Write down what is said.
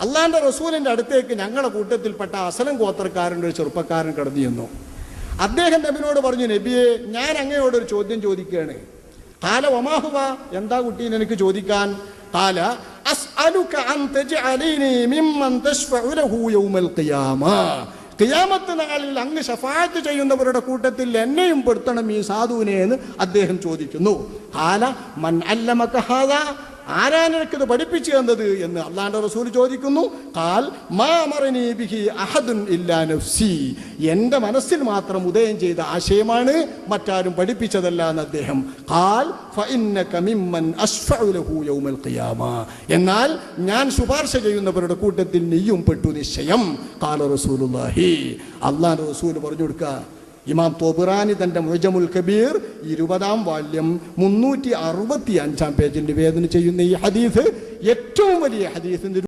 അള്ളാന്റെ റസൂലിന്റെ അടുത്തേക്ക് ഞങ്ങളുടെ കൂട്ടത്തിൽപ്പെട്ട അസലം ഗോത്രക്കാരൻ്റെ ഒരു ചെറുപ്പക്കാരൻ കടന്നു ചെന്നു. അദ്ദേഹം നബിനോട് പറഞ്ഞു, നബിയെ, ഞാൻ അങ്ങയോടൊരു ചോദ്യം ചോദിക്കുകയാണ്. കാല വമാഹുവ, എന്താ കുട്ടീനെ എനിക്ക് ചോദിക്കാൻ? കാല അസ്അലുക അൻ തജ്അലനി മിമ്മൻ തശ്ഫഉ ലഹു യൗമൽ ഖിയാമ. ഖിയാമത്ത് നാളിൽ അങ്ങ് ശഫാഅത്ത് ചെയ്യുന്നവരുടെ കൂട്ടത്തിൽ എന്നെയും പെടുത്തണം ഈ സാധുവിനെ എന്ന് അദ്ദേഹം ചോദിക്കുന്നു. കാല മൻ അല്ലമക ഹാദാ, ആരാ നിനക്കിത് പഠിപ്പിച്ചു തന്നത് എന്ന് അള്ളാന്റെ റസൂൽ ചോദിക്കുന്നു. ഖാൽ മാ അമറനി ബിഹി അഹദുൻ ഇല്ലാ നഫ്സി, എൻ്റെ മനസ്സിൽ മാത്രം ഉദയം ചെയ്ത ആശയമാണ്, മറ്റാരും പഠിപ്പിച്ചതല്ല എന്ന് അദ്ദേഹം. ഖാൽ ഫഇന്നക മിമ്മൻ അശ്ഫഉ ലഹു യൗമൽ ഖിയാമ, എന്നാൽ ഞാൻ ശുപാർശ ചെയ്യുന്നവരുടെ കൂട്ടത്തിൽ നീയും പെട്ടു നിശ്ചയം. ഖാല റസൂലുള്ളാഹി, അള്ളാന്റെ റസൂൽ പറഞ്ഞു കൊടുക്കുക. ഇമാം തൊബറാനി തൻ്റെ മുഅ്ജമുൽ കബീർ 20-ാം വാല്യം 365-ാം പേജിൽ നിവേദനം ചെയ്യുന്ന ഈ ഹദീസ് ഏറ്റവും വലിയ ഹദീസ്